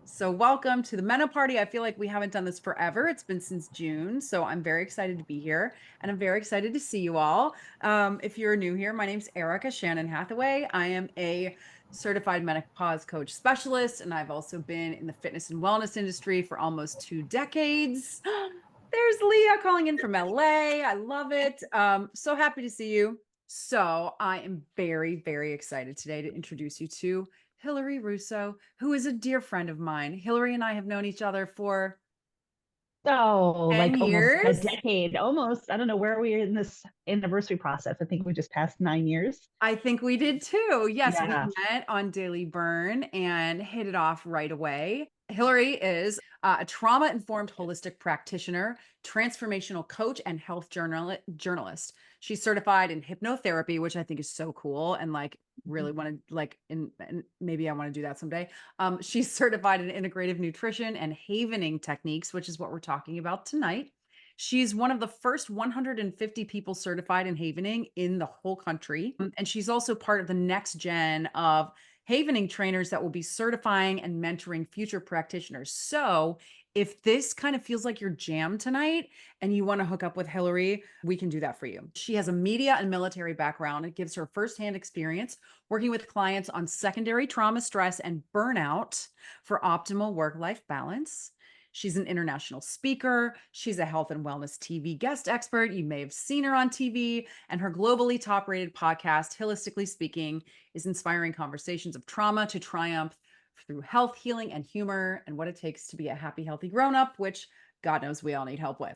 So, welcome to the Menoparty. I feel like we haven't done this forever. It's been since June. So, I'm very excited to be here and I'm very excited to see you all. If you're new here, my name's Erika Shannon Hathaway. I am a certified menopause coach specialist, and I've also been in the fitness and wellness industry for almost 2 decades. There's Leah calling in from LA. I love it. So happy to see you. So, I am very, very excited today to introduce you to Hilary Russo, who is a dear friend of mine. Hilary and I have known each other for Oh, 10 like almost a years. decade, almost. I don't know where we are in this anniversary process. I think we just passed 9 years. I think we did too. Yes, we Yeah. met on Daily Burn and hit it off right away. Hilary is a trauma informed holistic practitioner, transformational coach, and health journalist. She's certified in hypnotherapy, which I think is so cool. And like, really want to and maybe I want to do that someday. She's certified in integrative nutrition and havening techniques, which is what we're talking about tonight. She's one of the first 150 people certified in havening in the whole country. And she's also part of the next gen of havening trainers that will be certifying and mentoring future practitioners. So, if this kind of feels like your jam tonight and you want to hook up with Hilary, we can do that for you. She has a media and military background. It gives her firsthand experience working with clients on secondary trauma, stress, and burnout for optimal work life balance. She's an international speaker. She's a health and wellness TV guest expert. You may have seen her on TV, and her globally top rated podcast, Holistically Speaking, is inspiring conversations of trauma to triumph through health, healing, and humor, and what it takes to be a happy, healthy grown up, which God knows we all need help with.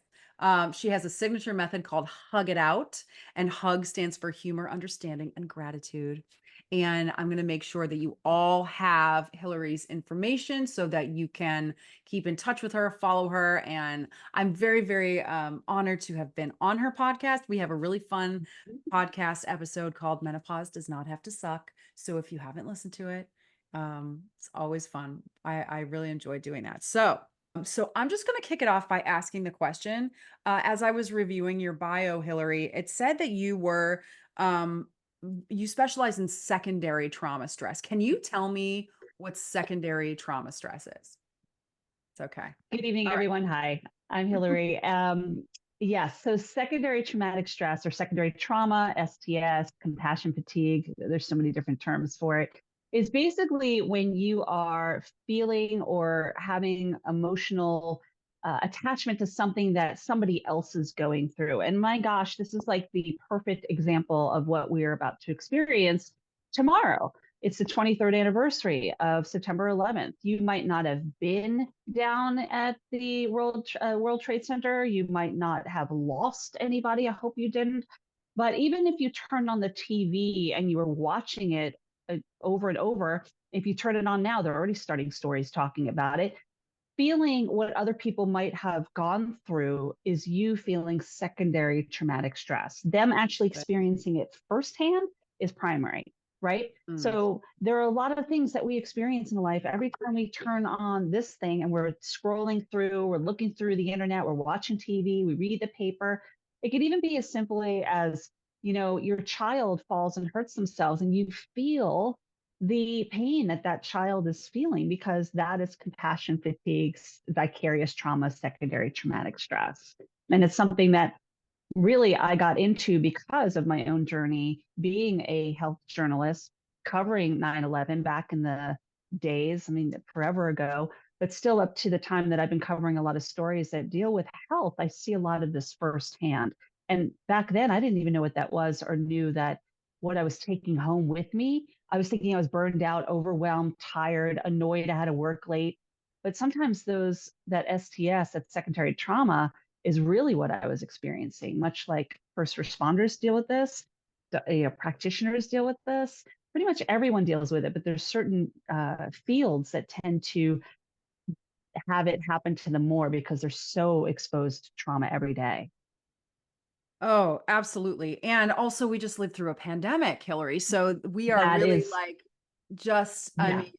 She has a signature method called Hug It Out, and HUG stands for humor, understanding, and gratitude. And I'm going to make sure that you all have Hilary's information so that you can keep in touch with her, follow her. And I'm very, very honored to have been on her podcast. We have a really fun podcast episode called Menopause Does Not Have to Suck. So if you haven't listened to it, it's always fun. I really enjoy doing that. So I'm just going to kick it off by asking the question. As I was reviewing your bio, Hilary, it said that um, you specialize in secondary trauma stress. Can you tell me what secondary trauma stress is? It's okay. Good evening, All right. everyone. Hi, I'm Hilary. Yes, so secondary traumatic stress or secondary trauma, STS, compassion fatigue, there's so many different terms for it, is basically when you are feeling or having emotional attachment to something that somebody else is going through. And my gosh, this is like the perfect example of what we're about to experience tomorrow. It's the 23rd anniversary of September 11th. You might not have been down at the World Trade Center. You might not have lost anybody. I hope you didn't. But even if you turned on the TV and you were watching it over and over, if you turn it on now, they're already starting stories talking about it. Feeling what other people might have gone through is you feeling secondary traumatic stress. Them actually experiencing it firsthand is primary, right? Mm. So there are a lot of things that we experience in life. Every time we turn on this thing and we're scrolling through, we're looking through the internet, we're watching TV, we read the paper. It could even be as simply as, your child falls and hurts themselves and you feel the pain that that child is feeling because that is compassion fatigue, vicarious trauma, secondary traumatic stress. And it's something that really I got into because of my own journey being a health journalist, covering 9/11 back in the days, I mean, forever ago, but still up to the time that I've been covering a lot of stories that deal with health, I see a lot of this firsthand. And back then, I didn't even know what that was or knew that what I was taking home with me. I was thinking I was burned out, overwhelmed, tired, annoyed I had to work late. But sometimes that STS, that secondary trauma, is really what I was experiencing, much like first responders deal with this, practitioners deal with this. Pretty much everyone deals with it, but there's certain fields that tend to have it happen to them more because they're so exposed to trauma every day. Oh, absolutely. And also, we just lived through a pandemic, Hilary. So we are That really is, like just, I yeah, mean,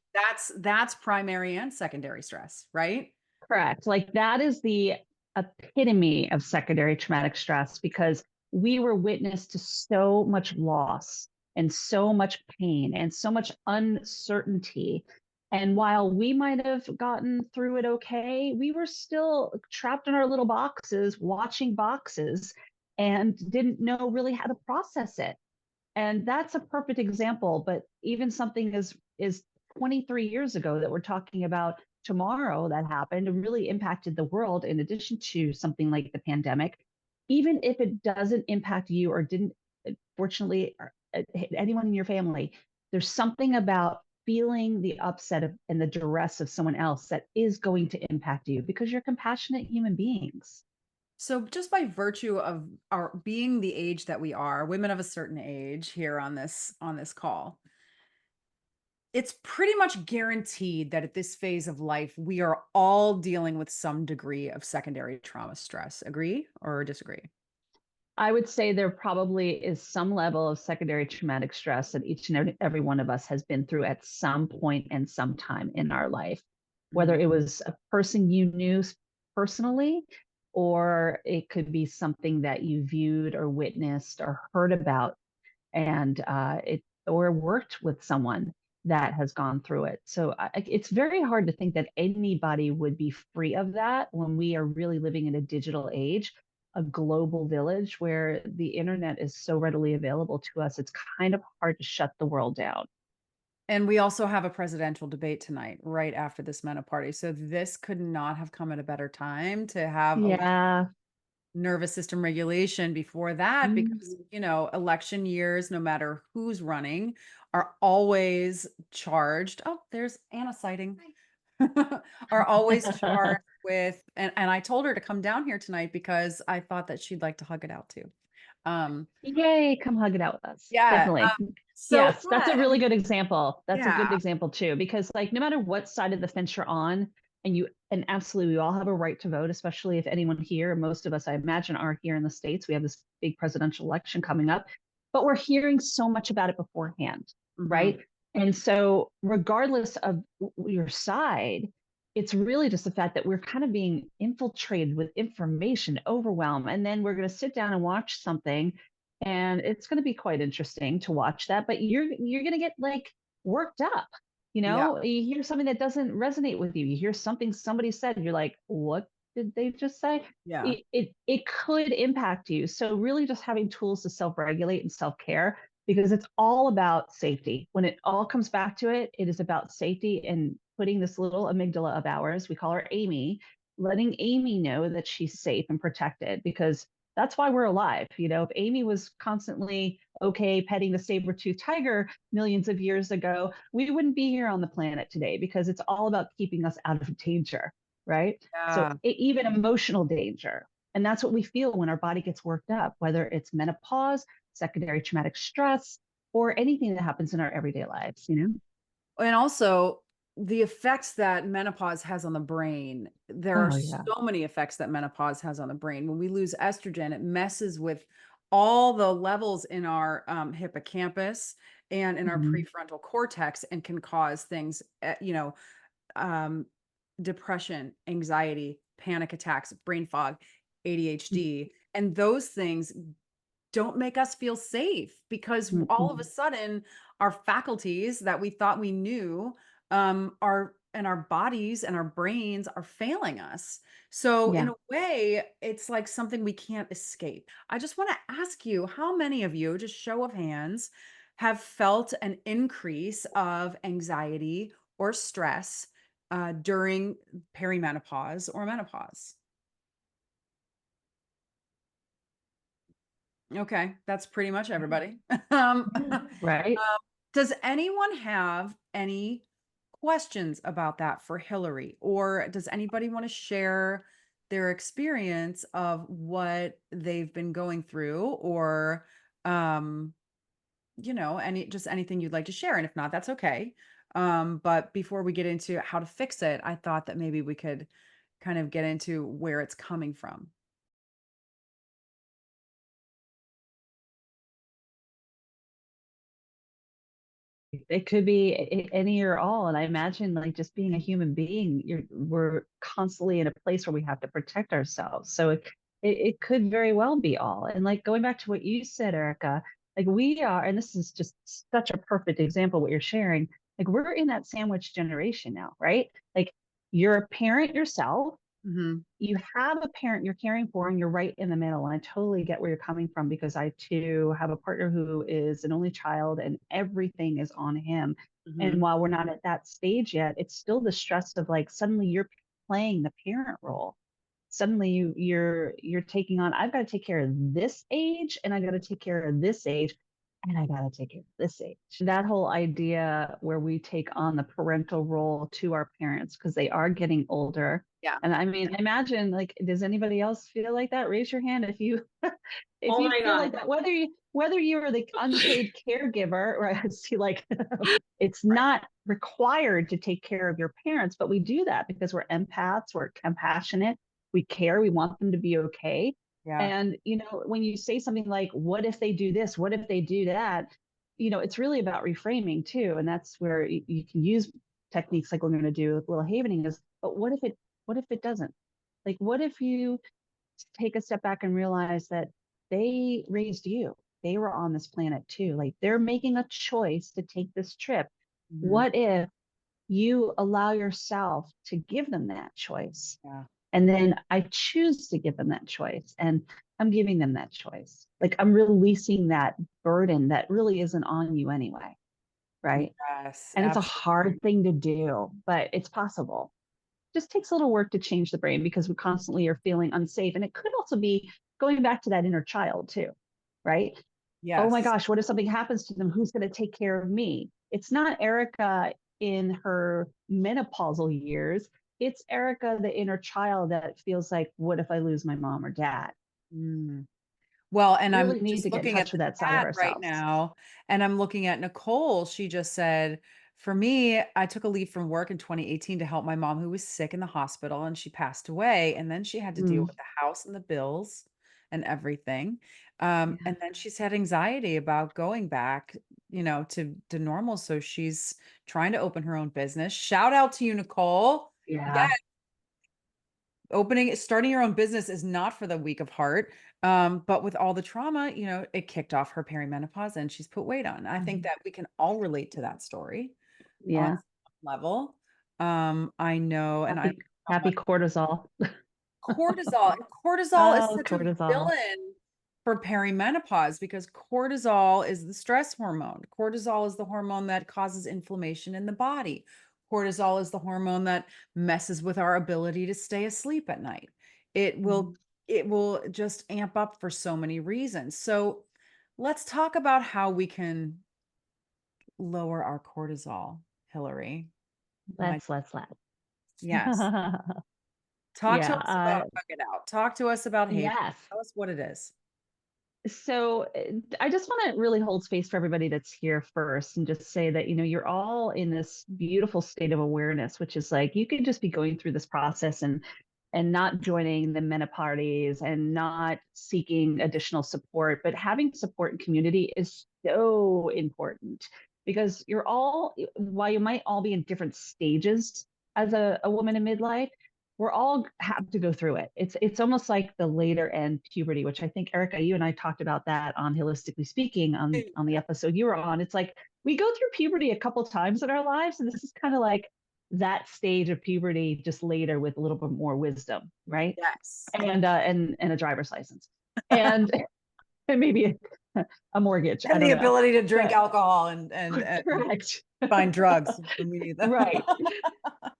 that's primary and secondary stress, right? correct. Like that is the epitome of secondary traumatic stress because we were witness to so much loss and so much pain and so much uncertainty. And while we might have gotten through it okay, we were still trapped in our little boxes, watching boxes, and didn't know really how to process it. And that's a perfect example. But even something is 23 years ago that we're talking about tomorrow that happened and really impacted the world, in addition to something like the pandemic, even if it doesn't impact you or didn't, fortunately, hit anyone in your family, there's something about feeling the upset of, and the duress of someone else that is going to impact you because you're compassionate human beings. So just by virtue of our being the age that we are, women of a certain age here on this call, it's pretty much guaranteed that at this phase of life, we are all dealing with some degree of secondary trauma stress. Agree or disagree? I would say there probably is some level of secondary traumatic stress that each and every one of us has been through at some point and some time in our life, whether Mhm. it was a person you knew personally, or it could be something that you viewed or witnessed or heard about, and it or worked with someone that has gone through it. So it's very hard to think that anybody would be free of that when we are really living in a digital age, a global village where the internet is so readily available to us. It's kind of hard to shut the world down. And we also have a presidential debate tonight, right after this Menoparty. So this could not have come at a better time to have a Yeah. nervous system regulation before that, because, Mhm. election years, no matter who's running, are always charged. Oh, there's Anna sighting. Are always charged with, and I told her to come down here tonight because I thought that she'd like to hug it out too. Um, Yay, come hug it out with us. yeah. Definitely. So Yes, that's yeah, a I really mean, good example. That's a yeah. good example too, because like no matter what side of the fence you're on, and absolutely we all have a right to vote, especially if anyone here, most of us I imagine are here in the States. We have this big presidential election coming up, but we're hearing so much about it beforehand, Mhm. right? And so regardless of your side, it's really just the fact that we're kind of being infiltrated with information, overwhelm, and then we're going to sit down and watch something, and it's going to be quite interesting to watch that, but you're going to get like worked up. Yeah, You hear something that doesn't resonate with you, you hear something somebody said, and you're like, what did they just say? yeah. It could impact you. So really just having tools to self-regulate and self-care, because it's all about safety. When it all comes back to it, it is about safety and putting this little amygdala of ours, we call her Amy, letting Amy know that she's safe and protected, because that's why we're alive. If Amy was constantly okay petting the saber-toothed tiger millions of years ago, we wouldn't be here on the planet today, because it's all about keeping us out of danger, right? So Yeah. even emotional danger. And that's what we feel when our body gets worked up, whether it's menopause, secondary traumatic stress, or anything that happens in our everyday lives. And also the effects that menopause has on the brain. There are Oh, yeah. so many effects that menopause has on the brain. When we lose estrogen, it messes with all the levels in our hippocampus and in our Mhm. prefrontal cortex, and can cause things, um, depression, anxiety, panic attacks, brain fog, ADHD. And those things don't make us feel safe, because all of a Mhm. sudden our faculties that we thought we knew, are, and our bodies and our brains are failing us. So in Yeah. a way, it's like something we can't escape. I just want to ask you, how many of you, just show of hands, have felt an increase of anxiety or stress during perimenopause or menopause? Okay, that's pretty much everybody. Right. Does anyone have any questions about that for Hillary? Or does anybody want to share their experience of what they've been going through, or um, anything you'd like to share? And if not, that's okay. But before we get into how to fix it, I thought that maybe we could kind of get into where it's coming from. It could be any or all. And I imagine like just being a human being, we're constantly in a place where we have to protect ourselves. So it could very well be all. And like going back to what you said, Erica, like we are, and this is just such a perfect example what you're sharing. Like we're in that sandwich generation now, right? Like you're a parent yourself, Hmm. you have a parent you're caring for, and you're right in the middle. And I totally get where you're coming from, because I too have a partner who is an only child and everything is on him. And Hmm. while we're not at that stage yet, it's still the stress of like suddenly you're playing the parent role. Suddenly you're taking on, I've got to take care of this age, and I got to take care of this age, and I got to take care of this age. That whole idea where we take on the parental role to our parents because they are getting older. Yeah. And I mean, imagine, like, does anybody else feel like that? Raise your hand if you if Oh you my feel like God. that, whether you're the unpaid caregiver, right? See, like it's not required to take care of your parents, but we do that because we're empaths, we're compassionate, we care, we want them to be okay. Yeah. And when you say something like, what if they do this, what if they do that, it's really about reframing too. And that's where you can use techniques like we're going to do with Little Havening is, but what if it doesn't? Like, what if you take a step back and realize that they raised you? They were on this planet too. Like they're making a choice to take this trip. Hmm. What if you allow yourself to give them that choice? Yeah. And then I choose to give them that choice. And I'm giving them that choice. Like I'm releasing that burden that really isn't on you anyway. Right. Yes, And it's a absolutely. hard thing to do, but it's possible. Just takes a little work to change the brain because we constantly are feeling unsafe. And it could also be going back to that inner child too, right? Oh my Yes. gosh, what if something happens to them? Who's going to take care of me? It's not Erika in her menopausal years. It's Erika, the inner child that feels like, what if I lose my mom or dad? Mm. Well, and We I'm really need just to get in looking touch at with the that side of chat right ourselves. now, and I'm looking at Nicole. She just said, for me, I took a leave from work in 2018 to help my mom who was sick in the hospital, and she passed away. And then she had to deal Mm, with the house and the bills and everything. yeah. And then she's had anxiety about going back, to normal. So she's trying to open her own business. Shout out to you, Nicole. Yeah, Yeah. starting your own business is not for the weak of heart. But with all the trauma, it kicked off her perimenopause and she's put weight on. I think Mhm. that we can all relate to that story on Yeah. some level. I know, and I know Happy, how happy much cortisol. cortisol, and cortisol is Oh, such a cortisol. villain for perimenopause because cortisol is the stress hormone. Cortisol is the hormone that causes inflammation in the body. Cortisol is the hormone that messes with our ability to stay asleep at night. It will Mhm. it will just amp up for so many reasons. So let's talk about how we can lower our cortisol, Hillary. My Let's. yes. Talk to Yeah. us about hug it out. Talk to us about hate. Yes. Tell us what it is. So I just want to really hold space for everybody that's here first and just say that, you're all in this beautiful state of awareness, which is like you could just be going through this process and not joining the menoparties and not seeking additional support, but having support and community is so important because while you might all be in different stages as a woman in midlife, we're all have to go through it. It's almost like the later end puberty, which I think Erika, you and I talked about that on Holistically Speaking on the episode you were on. It's like we go through puberty a couple times in our lives, and this is kind of like that stage of puberty just later with a little bit more wisdom, right? Yes. And a driver's license, and and maybe a mortgage. I And don't the know, ability to drink but alcohol and correct, find drugs when we need them. right.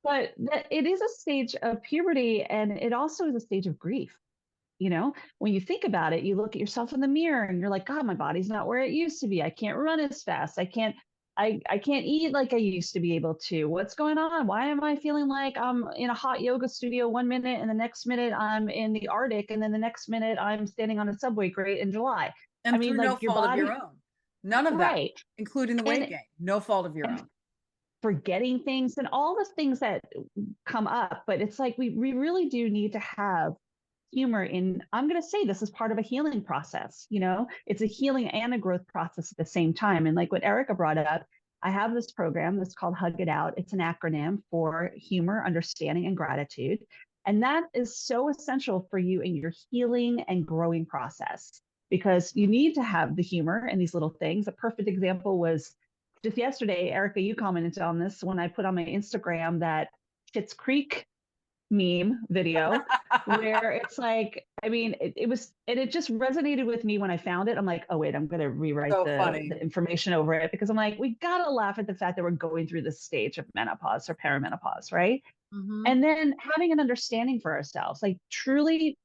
But it is a stage of puberty, and it also is a stage of grief. When you think about it, you look at yourself in the mirror and you're like, God, my body's not where it used to be. I can't run as fast. I can't eat like I used to be able to. What's going on? Why am I feeling like I'm in a hot yoga studio 1 minute and the next minute I'm in the Arctic and then the next minute I'm standing on a subway grate in July? I And mean, through no like your fault of your body, own. None of that, right. including the weight And gain. No fault of your and own. forgetting things and all the things that come up. But it's like we really do need to have humor in. I'm going to say this is part of a healing process. It's a healing and a growth process at the same time. And like what Erika brought up, I have this program that's called Hug It Out. It's an acronym for humor, understanding, and gratitude. And that is so essential for you in your healing and growing process because you need to have the humor and these little things. A perfect example was just yesterday, Erika, you commented on this when I put on my Instagram that Schitt's Creek meme video where it's like, I mean, it was, and it just resonated with me when I found it. I'm like, oh wait, I'm going to rewrite So the funny. information over it, because I'm like, we got to laugh at the fact that we're going through this stage of menopause or perimenopause, right? Hmm. And then having an understanding for ourselves, like truly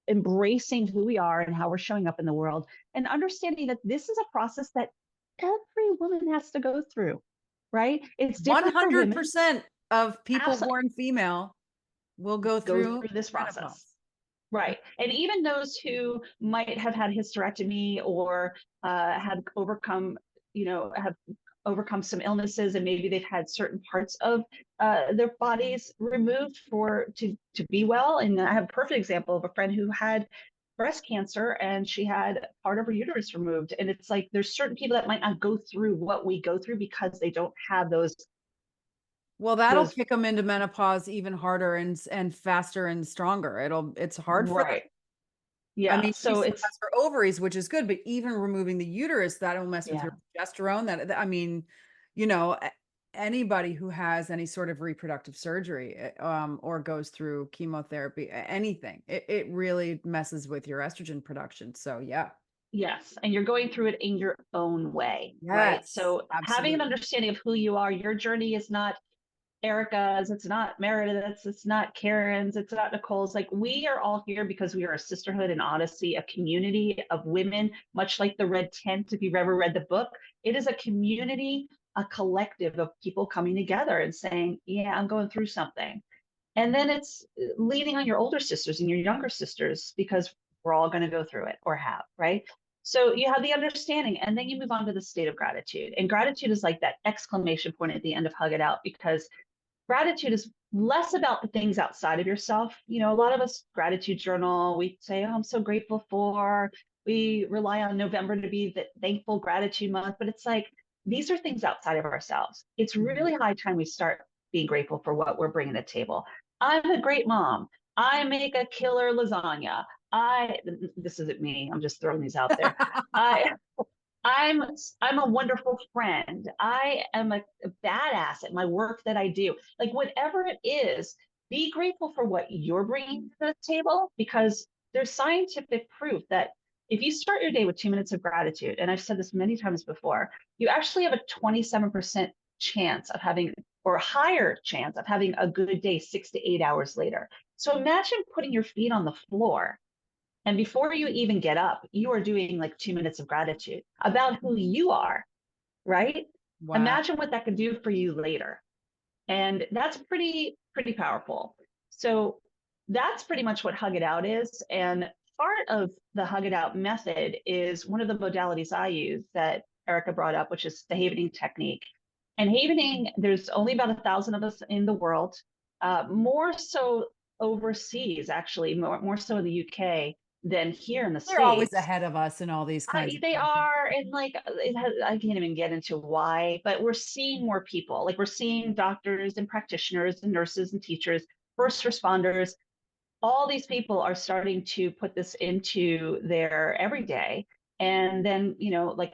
embracing who we are and how we're showing up in the world, and understanding that this is a process that every woman has to go through, right? It's different for women. 100% of people Absolutely born female will go go through through this process. menopause. Right. And even those who might have had hysterectomy or have overcome, have overcome some illnesses, and maybe they've had certain parts of their bodies removed to be well. And I have a perfect example of a friend who had breast cancer and she had part of her uterus removed. And it's like there's certain people that might not go through what we go through because they don't have Well, that'll those kick them into menopause even harder and faster and stronger. It's hard for them. right. I Yeah. mean, she So still it's has her ovaries, which is good, but even removing the uterus, that'll mess with your yeah. progesterone. I mean, you know, anybody who has any sort of reproductive surgery, or goes through chemotherapy, anything, it really messes with your estrogen production. So yeah. Yes, and you're going through it in your own way, right? Yes, So having an absolutely. understanding of who you are, your journey is not Erica's, it's not Meredith's, it's not Karen's, it's not Nicole's. Like we are all here because we are a sisterhood, an odyssey, a community of women, much like the Red Tent, if you've ever read the book. It is a community, a collective of people coming together and saying, yeah, I'm going through something. And then it's leaning on your older sisters and your younger sisters because we're all going to go through it or have, right? So you have the understanding, and then you move on to the state of gratitude. And gratitude is like that exclamation point at the end of Hug It Out, because gratitude is less about the things outside of yourself. A lot of us gratitude journal, we say, oh, I'm so grateful for, we rely on November to be the thankful gratitude month, but it's like, these are things outside of ourselves. It's Mhm. really high time we start being grateful for what we're bringing to the table. I'm a great mom. I make a killer lasagna. This isn't me. I'm just throwing these out there. I, I'm I'm a wonderful friend. I am a badass at my work that I do. Like whatever it is, be grateful for what you're bringing to the table, because there's scientific proof that if you start your day with 2 minutes of gratitude, and I've said this many times before, you actually have a 27% chance of having, or a higher chance of having a good day 6 to 8 hours later. So imagine putting your feet on the floor, and before you even get up, you are doing like 2 minutes of gratitude about who you are, right? Wow. Imagine what that could do for you later. And that's pretty powerful. So that's pretty much what Hug It Out is. And part of the Hug It Out method is one of the modalities I use that Erika brought up, which is the havening technique. And havening, there's only about 1,000 of us in the world, more so overseas, actually, more so in the UK than here in the They're always States. ahead of us in all these kinds of They things. are, and like I can't even get into why, but we're seeing more people. Like we're seeing doctors and practitioners and nurses and teachers, first responders. All these people are starting to put this into their everyday. And then, like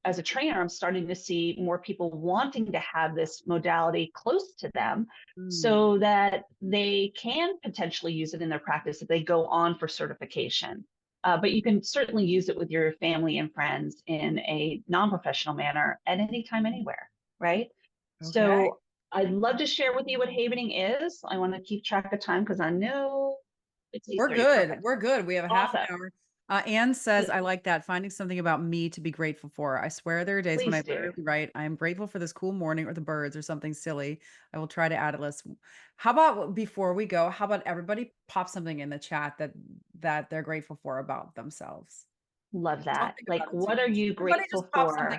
as a trainer, I'm starting to see more people wanting to have this modality close to them Mm. so that they can potentially use it in their practice if they go on for certification. But you can certainly use it with your family and friends in a non-professional manner at any time, anywhere, right? Okay. So I'd love to share with you what havening is. I want to keep track of time because I know it's We're 8:30. good. Perfect. We're good. We have a half an Awesome. hour. Anne says, I like that. Finding something about me to be grateful for. I swear there are days when I Please do. literally write, I am grateful for this cool morning or the birds or something silly. I will try to add a list. How about before we go, how about everybody pop something in the chat that they're grateful for about themselves? Love that. Something Like, about it too. what are you Everybody just grateful pop something.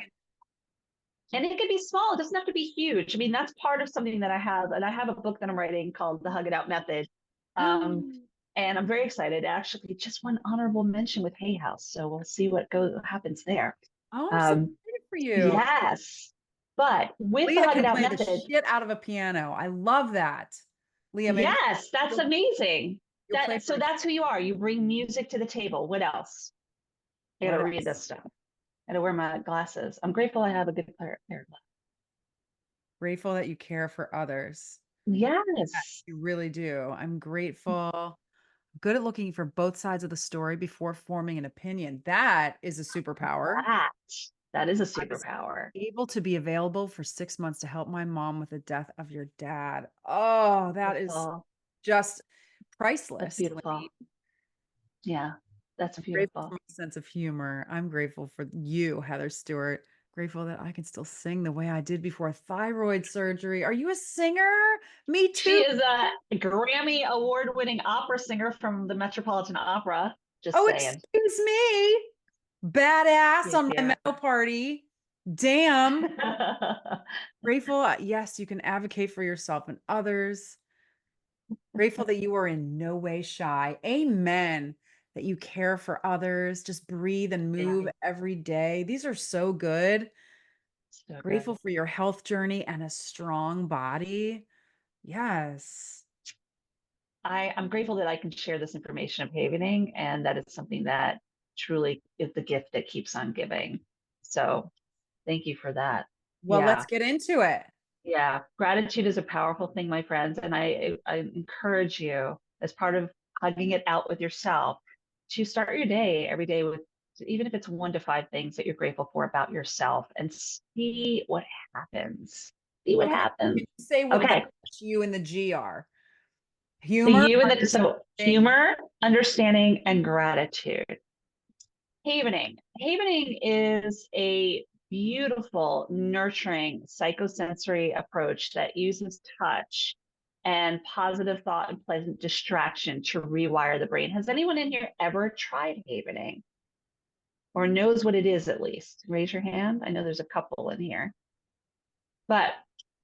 for? And it could be small. It doesn't have to be huge. I mean, that's part of something that I have. And I have a book that I'm writing called The Hug It Out Method. Um, In. and I'm very excited. Actually, just one honorable mention with Hay House. So we'll see what happens there. Oh, I'm so Um, excited for you. yes. But with the Leah Hug It can Out play the Method, shit out of a piano. I love that. Leah, maybe yes, that's you'll, amazing. you'll play for So us. that's who you are. You bring music to the table. What else? I What gotta read else? this stuff. I gotta wear my glasses. I'm grateful I have a good pair of glasses. Grateful that you care for others. Yes, Yes. you really do. I'm grateful. Good at looking for both sides of the story before forming an opinion. That is a superpower. That that is a I was superpower. able to be available for 6 months to help my mom with the death of your dad. Oh, that is Beautiful. just That's priceless. beautiful. Yeah, that's Grateful for beautiful. my sense of humor. I'm grateful for you, Heather Stewart. Grateful that I can still sing the way I did before thyroid surgery. Are you a singer? Me She too. is a Grammy award-winning opera singer from the Metropolitan Opera. Just Oh, saying. excuse me. Badass Thank on my you. Menoparty. Damn. Grateful, yes, you can advocate for yourself and others. Grateful that you are in no way shy. Amen. That you care for others. Just breathe and Yeah, move every day. These are so good. so Grateful good. for your health journey and a strong body. Yes. I'm grateful that I can share this information of havening and that it's something that truly is the gift that keeps on giving. So thank you for that. Well, let's Yeah. get into it. Yeah. Gratitude is a powerful thing, my friends. And I encourage you as part of hugging it out with yourself to start your day every day with, even if it's 1 to 5 things that you're grateful for about yourself, and see what happens. See what Okay. happens. Can you say what the Okay. you and the G are? The Humor, you and the so understanding. humor, understanding, and gratitude. Havening. Havening is a beautiful, nurturing psychosensory approach that uses touch and positive thought and pleasant distraction to rewire the brain. Has anyone in here ever tried havening or knows what it is at least? Raise your hand. I know there's a couple in here. But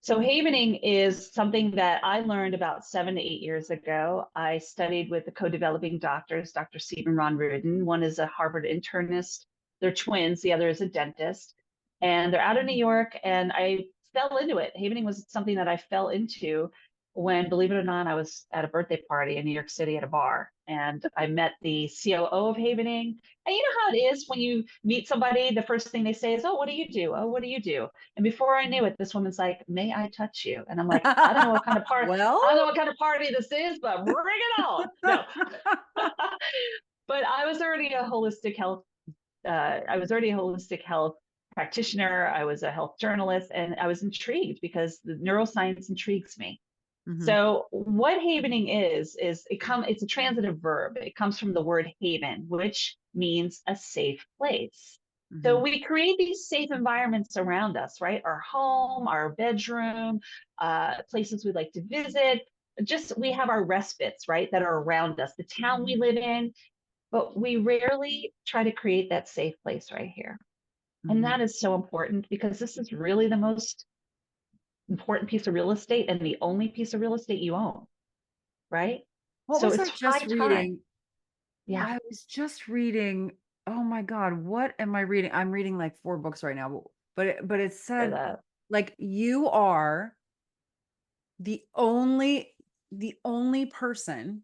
so havening is something that I learned about 7 to 8 years ago. I studied with the co-developing doctors, Dr. Stephen Ron Rudin. One is a Harvard internist. They're twins. The other is a dentist. And they're out of New York. And I fell into it. Havening was something that I fell into when, believe it or not, I was at a birthday party in New York City at a bar. And I met the COO of Havening. And you know how it is when you meet somebody, the first thing they say is, "Oh, what do you do? Oh, what do you do?" And before I knew it, this woman's like, "May I touch you?" And I'm like, "I don't know what kind of part, Well, I don't know what kind of party this is, but bring it on." No, but I was already a holistic health practitioner. I was a health journalist, and I was intrigued because the neuroscience intrigues me. mhm, So what havening is it's a transitive verb. It comes from the word haven, which means a safe place. So mhm, we create these safe environments around us, right? Our home, our bedroom, places we like to visit. Just we have our respites, right, that are around us, the town we live in, but we rarely try to create that safe place right here. And mhm. that is so important because this is really the most important piece of real estate and the only piece of real estate you own, right? What So was it's I just high time. reading? Yeah, I was just reading, oh my God, what am I reading? I'm reading like 4 books right now, but it for said that. like you are the only person,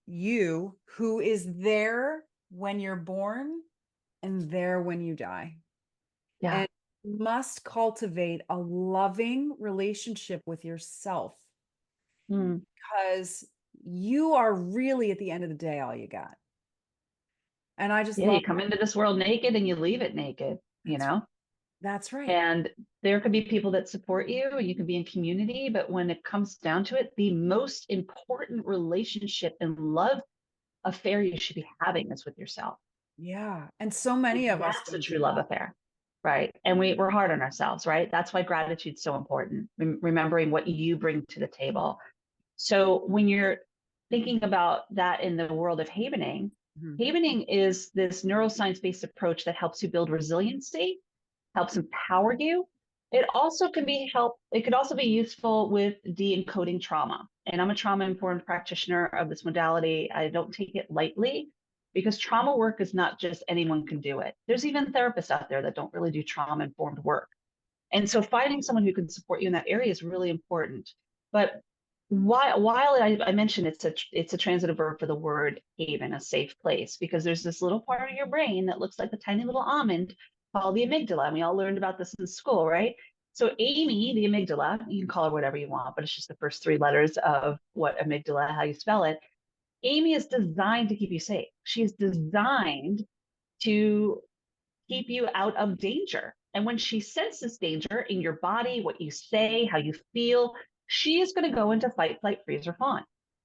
you, who is there when you're born and there when you die. Yeah. And you must cultivate a loving relationship with yourself Mm. because you are really at the end of the day all you got. And I just Yeah, love you come into this world naked and you leave it naked, you that's know? that's right. And there could be people that support you, and you can be in community, but when it comes down to it, the most important relationship and love affair you should be having is with yourself. Yeah. And so many of us That's a don't true do love that. affair, right? And we're hard on ourselves, right? That's why gratitude's so important, remembering what you bring to the table. So when you're thinking about that in the world of havening, Mhm, havening is this neuroscience based approach that helps you build resiliency, helps empower you. It could also be useful with de-encoding trauma. And I'm a trauma informed practitioner of this modality. I don't take it lightly because trauma work is not just anyone can do it. There's even therapists out there that don't really do trauma informed work. And so finding someone who can support you in that area is really important. But while I mentioned it's a transitive verb for the word haven, a safe place, because there's this little part of your brain that looks like a tiny little almond called the amygdala. And we all learned about this in school, right? So Amy, the amygdala, you can call her whatever you want, but it's just the first three letters of what amygdala, how you spell it. Amy is designed to keep you safe. She is designed to keep you out of danger. And when she senses danger in your body, what you say, how you feel, she is going to go into fight, flight, freeze, or fawn,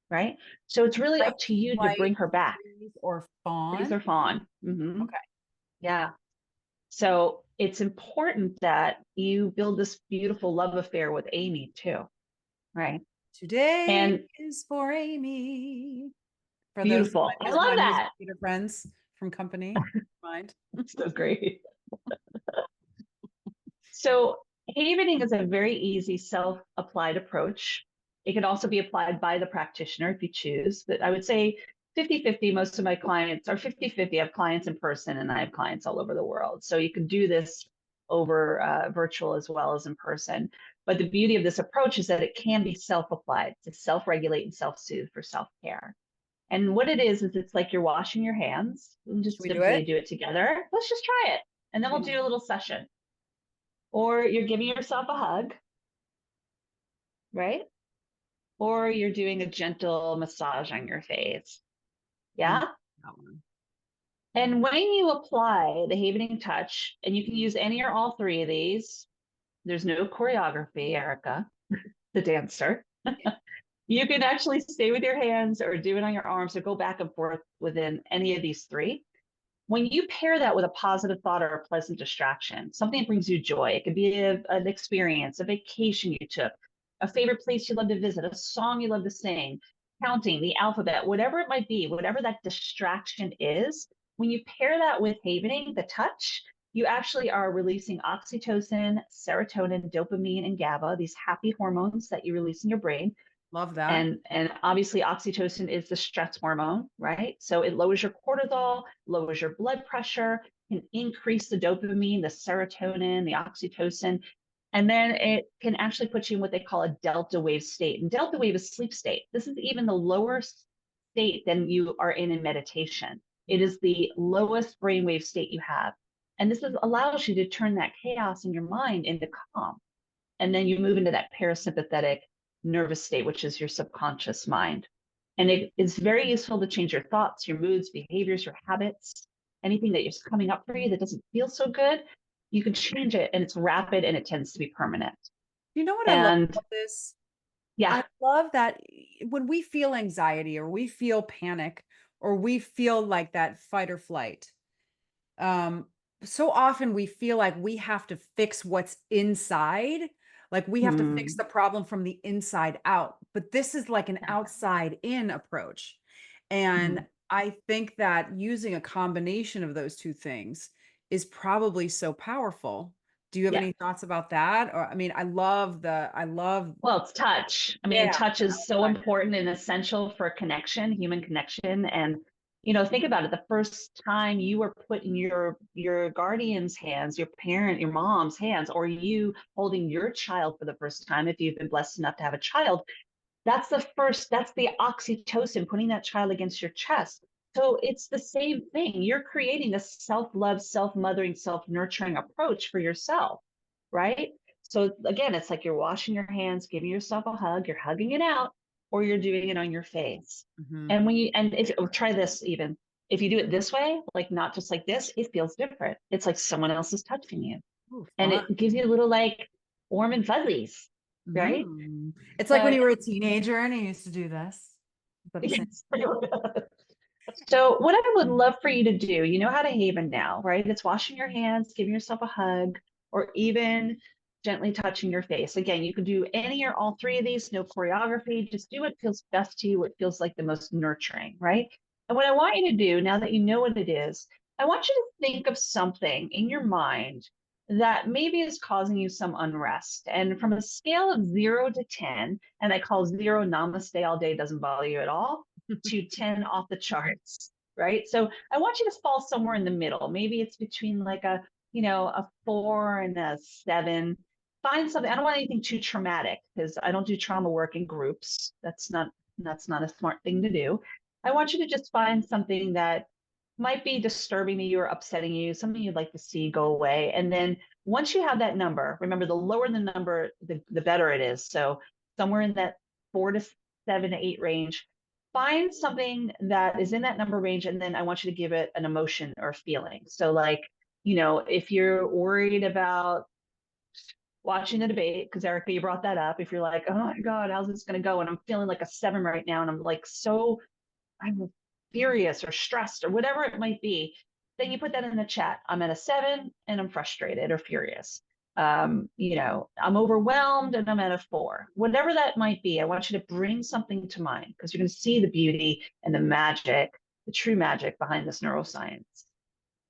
right? So it's really Fight, up to you to flight, bring her back. freeze, or Freeze fawn. or fawn. Mm-hmm. Okay. Yeah. So it's important that you build this beautiful love affair with Amy too, right? Today And is for Amy. For those who beautiful. might I visit love my music that. theater friends from company, mind. So great. So havening is a very easy self-applied approach. It can also be applied by the practitioner if you choose, but I would say 50-50. Most of my clients are 50-50. I have clients in person and I have clients all over the world. So you can do this over virtual as well as in person. But the beauty of this approach is that it can be self-applied to self-regulate and self-soothe for self-care. And what it is it's like you're washing your hands. We'll Should just we do simply it? do it together. Let's just try it. And then we'll Yeah. do a little session. Or you're giving yourself a hug, right? Or you're doing a gentle massage on your face. Mm, Yeah. that one. And when you apply the havening touch, and you can use any or all three of these, there's no choreography, Erika, the dancer. You can actually stay with your hands or do it on your arms or go back and forth within any of these three. When you pair that with a positive thought or a pleasant distraction, something that brings you joy, it could be an experience, a vacation you took, a favorite place you love to visit, a song you love to sing, counting, the alphabet, whatever it might be, whatever that distraction is, when you pair that with havening, the touch, you actually are releasing oxytocin, serotonin, dopamine, and GABA, these happy hormones that you release in your brain. Love that. And obviously oxytocin is the stress hormone, right? So it lowers your cortisol, lowers your blood pressure, can increase the dopamine, the serotonin, the oxytocin, and then it can actually put you in what they call a delta wave state. And delta wave is sleep state. This is even the lower state than you are in meditation. It is the lowest brainwave state you have. And this allows you to turn that chaos in your mind into calm. And then you move into that parasympathetic nervous state, which is your subconscious mind. And it is very useful to change your thoughts, your moods, behaviors, your habits, anything that is coming up for you that doesn't feel so good. You can change it, and it's rapid and it tends to be permanent. You know what I love And about this? yeah, I love that when we feel anxiety or we feel panic or we feel like that fight or flight, um, so often we feel like we have to fix what's inside, like we have to fix mm, the problem from the inside out. But this is like an yeah, outside in approach. And mm, I think that using a combination of those two things is probably so powerful. Do you have yeah. any thoughts about that? Or I mean, I love, Well, it's touch. I mean, yeah, touch the is so outside. important and essential for connection, human connection. And think about it. The first time you were put in your guardian's hands, your parent, your mom's hands, or you holding your child for the first time, if you've been blessed enough to have a child, that's the oxytocin, putting that child against your chest. So it's the same thing. You're creating a self-love, self-mothering, self-nurturing approach for yourself, right? So again, it's like you're washing your hands, giving yourself a hug, you're hugging it out, or you're doing it on your face. Mhm. And if try this even, if you do it this way, like not just like this, it feels different. It's like someone else is touching you. Ooh, And fun. it gives you a little like warm and fuzzies, right? Mhm. It's like when But you were a teenager and you used to do this. Is that the same? yes. So, what I would love for you to do, you know how to haven now, right? It's washing your hands, giving yourself a hug, or even gently touching your face. Again, you can do any or all three of these, no choreography. Just do what feels best to you, what feels like the most nurturing, right? And what I want you to do now that you know what it is, I want you to think of something in your mind that maybe is causing you some unrest. And from a scale of 0 to 10, and I call zero namaste all day doesn't bother you at all, to 10 off the charts, right? So I want you to fall somewhere in the middle. Maybe it's between like a 4 and a 7. Find something. I don't want anything too traumatic because I don't do trauma work in groups. That's not a smart thing to do. I want you to just find something that might be disturbing to you or upsetting you, something you'd like to see go away. And then Once you have that number, remember the lower the number, the better it is. So somewhere in that 4 to 7 to 8 range, find something that is in that number range. And then I want you to give it an emotion or feeling. So like, if you're worried about watching the debate, because Erika, you brought that up. If you're like, oh my God, how's this going to go? And I'm feeling like a 7 right now. And I'm like, I'm furious or stressed or whatever it might be. Then you put that in the chat. I'm at a 7 and I'm frustrated or furious. I'm overwhelmed and I'm at a 4. Whatever that might be, I want you to bring something to mind because you're going to see the beauty and the magic, the true magic behind this neuroscience.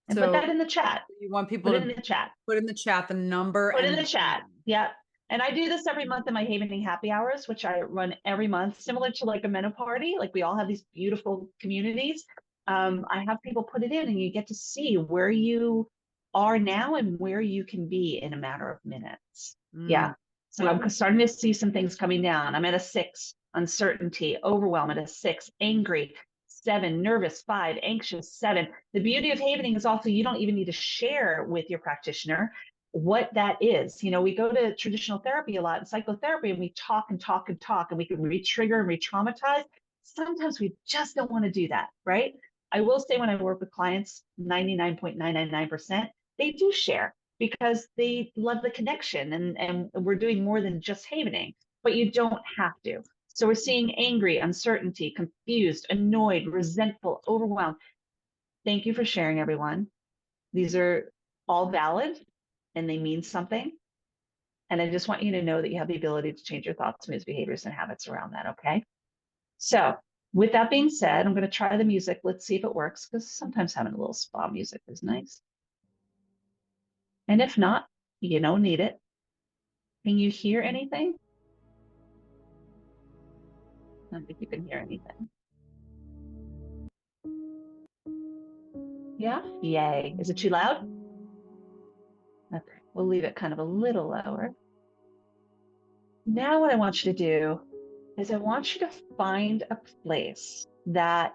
And put that So in the chat. you want people Put to it in the chat. put in the chat the number Put and in the the chat. feeling. Yeah. And I do this every month in my Havening happy hours, which I run every month, similar to like a Menoparty. Like we all have these beautiful communities. I have people put it in and you get to see where you are now and where you can be in a matter of minutes. Yeah. So I'm starting to see some things coming down. I'm at a 6, uncertainty, overwhelm at a 6, angry, 7, nervous, 5, anxious, 7. The beauty of Havening is also you don't even need to share with your practitioner what that is. We go to traditional therapy a lot in psychotherapy and we talk and talk and talk and we can re-trigger and re-traumatize. Sometimes we just don't want to do that, right? I will say when I work with clients, 99.999%, they do share because they love the connection and we're doing more than just havening, but you don't have to. So we're seeing angry, uncertainty, confused, annoyed, resentful, overwhelmed. Thank you for sharing, everyone. These are all valid and they mean something. And I just want you to know that you have the ability to change your thoughts, moods, behaviors, and habits around that, okay? So with that being said, I'm going to try the music. Let's see if it works, because sometimes having a little spa music is nice. And if not, you don't need it. Can you hear anything? I don't think you can hear anything. Yeah? Yay. Is it too loud? Okay, we'll leave it kind of a little lower. Now what I want you to do is I want you to find a place that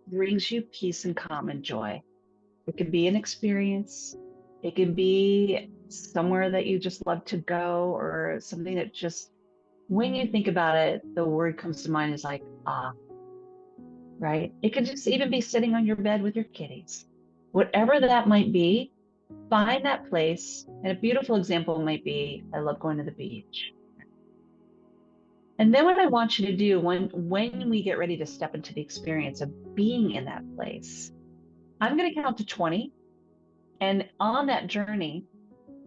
brings you peace and calm and joy. It could be an experience. It could be somewhere that you just love to go or something that just, when you think about it, the word comes to mind is like, right? It could just even be sitting on your bed with your kitties. Whatever that might be, find that place. And a beautiful example might be, I love going to the beach. And then what I want you to do when we get ready to step into the experience of being in that place, I'm going to count to 20. And on that journey,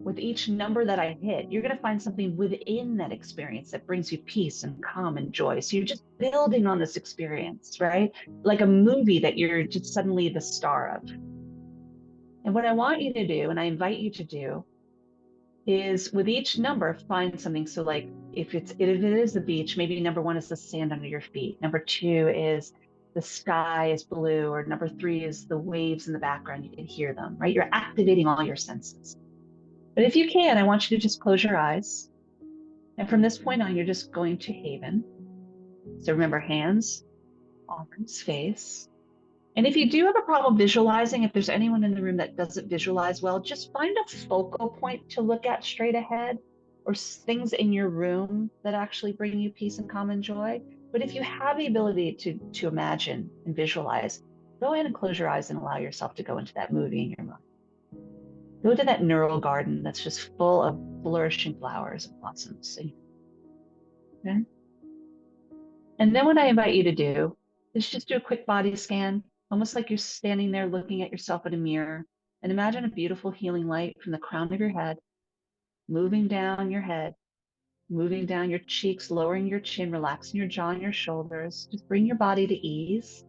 with each number that I hit, you're going to find something within that experience that brings you peace and calm and joy. So you're just building on this experience, right? Like a movie that you're just suddenly the star of. And what I want you to do, and I invite you to do, is with each number, find something. So like if it is the beach, maybe number 1 is the sand under your feet. Number 2 is the sky is blue, or number 3 is the waves in the background. You can hear them, right? You're activating all your senses. But if you can, I want you to just close your eyes. And from this point on, you're just going to haven. So remember, hands, arms, face. And if you do have a problem visualizing, if there's anyone in the room that doesn't visualize well, just find a focal point to look at straight ahead, or things in your room that actually bring you peace and calm and joy. But if you have the ability to imagine and visualize, go ahead and close your eyes and allow yourself to go into that movie in your mind. Go to that neural garden that's just full of flourishing flowers and blossoms. Okay? And then what I invite you to do is just do a quick body scan, almost like you're standing there looking at yourself in a mirror, and imagine a beautiful healing light from the crown of your head, moving down your head, moving down your cheeks, lowering your chin, relaxing your jaw and your shoulders. Just bring your body to ease.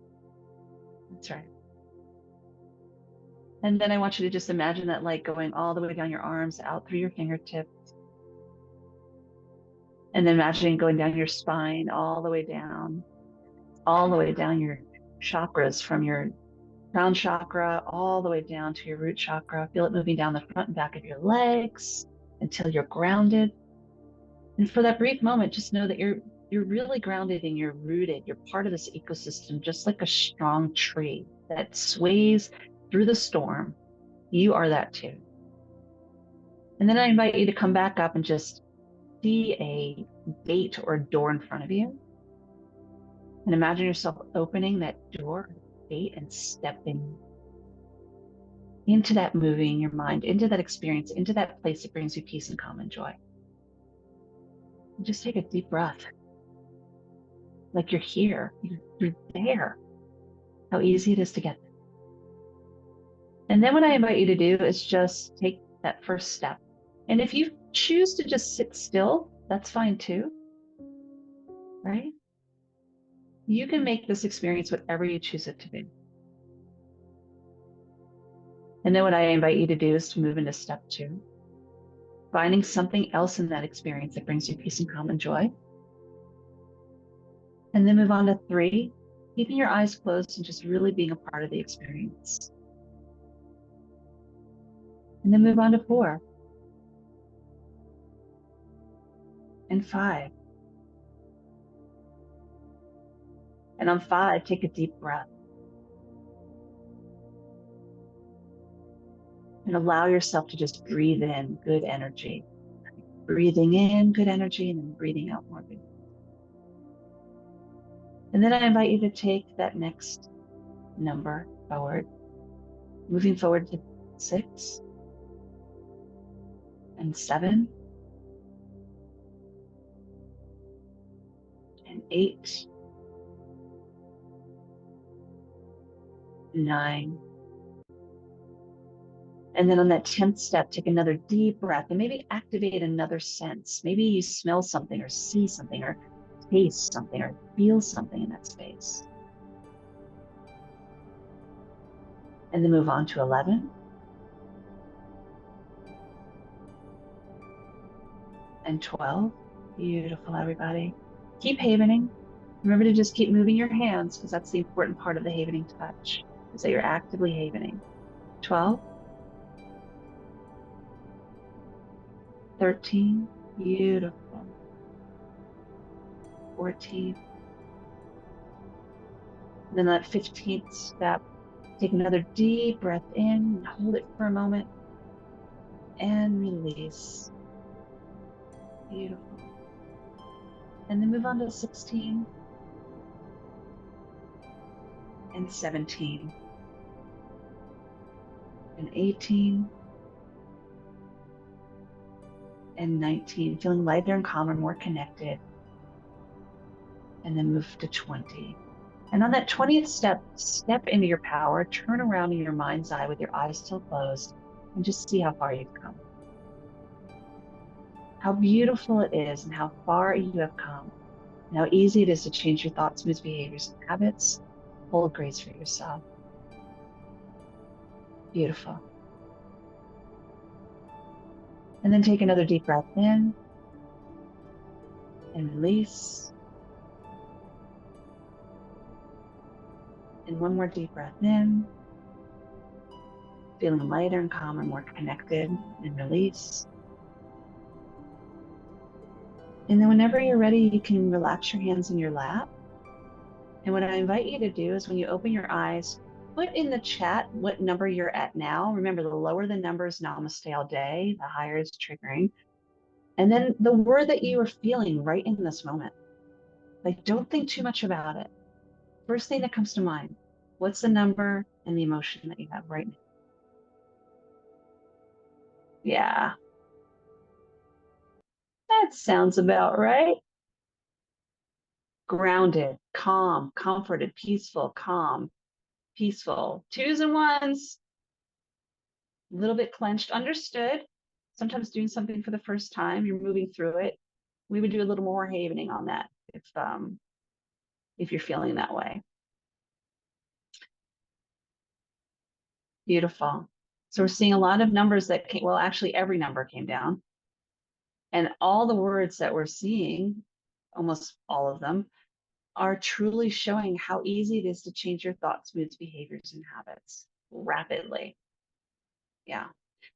That's right. And then I want you to just imagine that light going all the way down your arms, out through your fingertips. And then imagining going down your spine, all the way down your chakras, from your crown chakra all the way down to your root chakra. Feel it moving down the front and back of your legs until you're grounded. And for that brief moment, just know that you're really grounded and you're rooted. You're part of this ecosystem, just like a strong tree that sways through the storm. You are that too. And then I invite you to come back up and just see a gate or a door in front of you. And imagine yourself opening that door, gate, and stepping into that movie in your mind, into that experience, into that place that brings you peace and calm and joy. And just take a deep breath. Like you're here, you're there. How easy it is to get there. And then what I invite you to do is just take that first step. And if you choose to just sit still, that's fine too, right? You can make this experience whatever you choose it to be. And then what I invite you to do is to move into step 2, finding something else in that experience that brings you peace and calm and joy. And then move on to 3, keeping your eyes closed and just really being a part of the experience. And then move on to 4 and 5. And on 5, take a deep breath. And allow yourself to just breathe in good energy. Breathing in good energy and then breathing out more good. And then I invite you to take that next number forward, moving forward to 6 and 7 and 8, 9. And then on that 10th step, take another deep breath and maybe activate another sense. Maybe you smell something or see something or taste something or feel something in that space. And then move on to 11 and 12. Beautiful, everybody. Keep havening. Remember to just keep moving your hands because that's the important part of the havening touch, is that you're actively havening. 12, 13, beautiful. 14. Then that 15th step, take another deep breath in and hold it for a moment and release. Beautiful. And then move on to 16 and 17 and 18 and 19, feeling lighter and calmer, more connected. And then move to 20. And on that 20th step, step into your power, turn around in your mind's eye with your eyes still closed, and just see how far you've come. How beautiful it is and how far you have come, and how easy it is to change your thoughts, moods, behaviors, and habits. Hold grace for yourself. Beautiful. And then take another deep breath in and release. And one more deep breath in, feeling lighter and calmer, more connected, and release. And then whenever you're ready, you can relax your hands in your lap. And what I invite you to do is when you open your eyes, put in the chat what number you're at now. Remember, the lower the number is namaste all day, the higher is triggering. And then the word that you are feeling right in this moment. Like, don't think too much about it. First thing that comes to mind, what's the number and the emotion that you have right now? Yeah, that sounds about right. Grounded, calm, comforted, peaceful, calm, peaceful. 2s and 1s, a little bit clenched, understood. Sometimes doing something for the first time, you're moving through it. We would do a little more havening on that if you're feeling that way. Beautiful. So we're seeing a lot of numbers that came, well, actually every number came down. And all the words that we're seeing, almost all of them, are truly showing how easy it is to change your thoughts, moods, behaviors, and habits rapidly. Yeah.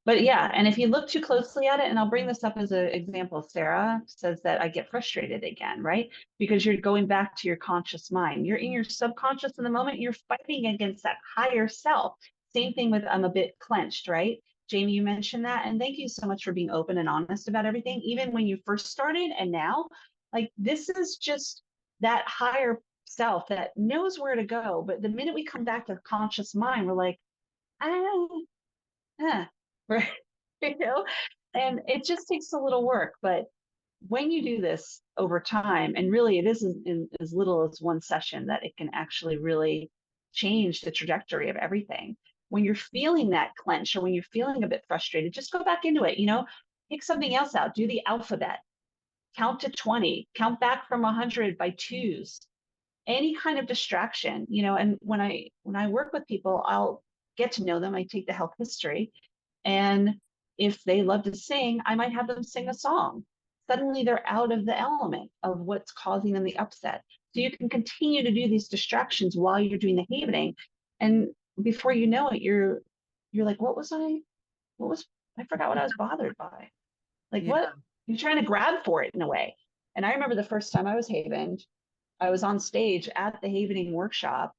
But yeah, and if you look too closely at it, and I'll bring this up as an example, Sarah says that I get frustrated again, right? Because you're going back to your conscious mind. You're in your subconscious in the moment, you're fighting against that higher self. Same thing with I'm a bit clenched, right? Jamie, you mentioned that. And thank you so much for being open and honest about everything, even when you first started and now. Like, this is just that higher self that knows where to go. But the minute we come back to the conscious mind, we're like, ah, ah, right? You know, and it just takes a little work. But when you do this over time, and really it isn't in as little as one session, that it can actually really change the trajectory of everything. When you're feeling that clench or when you're feeling a bit frustrated, just go back into it, pick something else out, do the alphabet, count to 20, count back from 100 by twos, any kind of distraction, and when I work with people, I'll get to know them. I take the health history, and if they love to sing, I might have them sing a song. Suddenly they're out of the element of what's causing them the upset. So you can continue to do these distractions while you're doing the havening. And before you know it, you're like, I forgot what I was bothered by. Like, Yeah. what? You're trying to grab for it in a way. And I remember the first time I was havened, I was on stage at the havening workshop,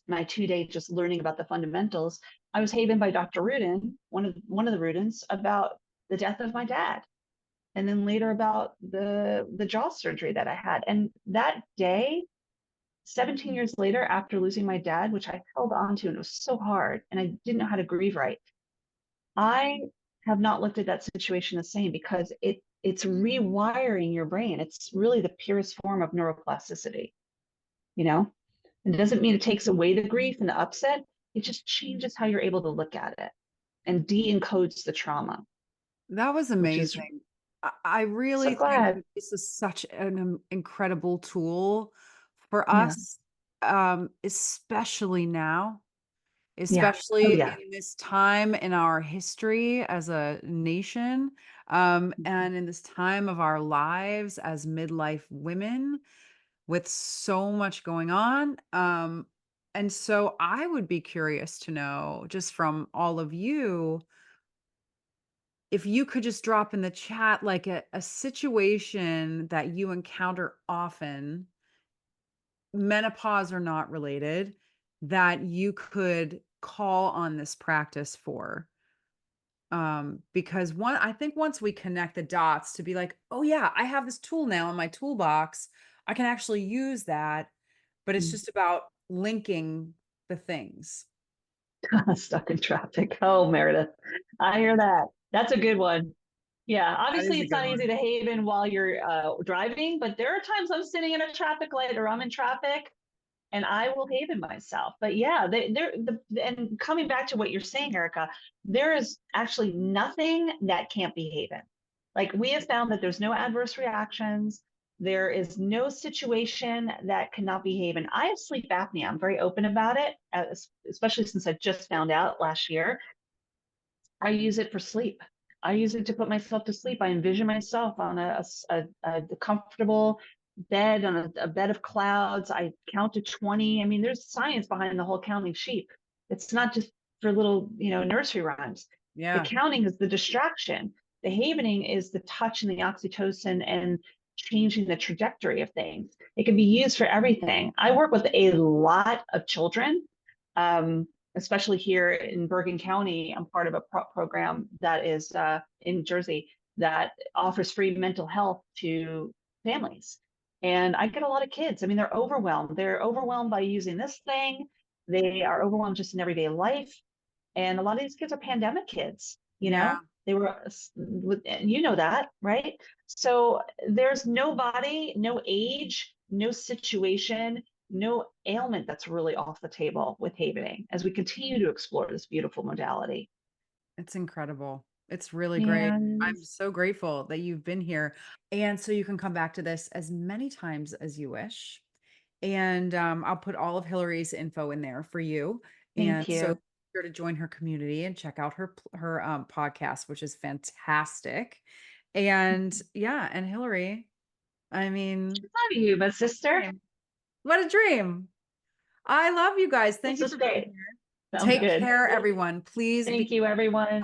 my 2 day just learning about the fundamentals. I was havened by Dr. Rudin, one of the Rudins, about the death of my dad, and then later about the jaw surgery that I had. And that day, 17 years later, after losing my dad, which I held on to, and it was so hard, and I didn't know how to grieve right, I have not looked at that situation the same, because it's rewiring your brain. It's really the purest form of neuroplasticity, you know? It doesn't mean it takes away the grief and the upset. It just changes how you're able to look at it and de-encodes the trauma, That was which is amazing. I so really think glad. that this is such an incredible tool for Yeah. us, especially now, Yeah. Oh, especially yeah. in this time in our history as a nation, and in this time of our lives as midlife women with so much going on. And so I would be curious to know, just from all of you, if you could just drop in the chat like a situation that you encounter often, menopause or not related, that you could call on this practice for. Because I think once we connect the dots to be like, oh yeah, I have this tool now in my toolbox, I can actually use that. But it's Mm. just about linking the things. Stuck in traffic. Oh, Meredith. I hear that. That's a good one. Yeah, That obviously is a it's good not easy one. to haven while you're driving, but there are times I'm sitting in a traffic light or I'm in traffic and I will haven myself. But yeah, and coming back to what you're saying, Erica, there is actually nothing that can't be haven. Like, we have found that there's no adverse reactions. There is no situation that cannot be haven. I have sleep apnea. I'm very open about it, especially since I just found out last year. I use it for sleep. I use it to put myself to sleep. I envision myself on a comfortable bed, on a bed of clouds. I count to 20. I mean, there's science behind the whole counting sheep. It's not just for little, nursery rhymes. The Yeah, counting is the distraction. The havening is the touch and the oxytocin and changing the trajectory of things. It can be used for everything. I work with a lot of children. Um, Especially here in Bergen County, I'm part of a program that is in Jersey that offers free mental health to families. And I get a lot of kids. I mean, they're overwhelmed. They're overwhelmed by using this thing. They are overwhelmed just in everyday life. And a lot of these kids are pandemic kids, yeah. they were, you know that, right? So there's no body, no age, no situation, no ailment that's really off the table with havening as we continue to explore this beautiful modality. It's incredible. It's really great. And I'm so grateful that you've been here. And so you can come back to this as many times as you wish. And I'll put all of Hilary's info in there for you. And thank so you. be sure to join her community and check out her podcast, which is fantastic. And yeah, and Hilary, I mean, Love you, my sister. dream. What a dream. I love you guys. Thank This you is for being great. here. Sounds Take good. care, everyone. Please be Thank you, everyone.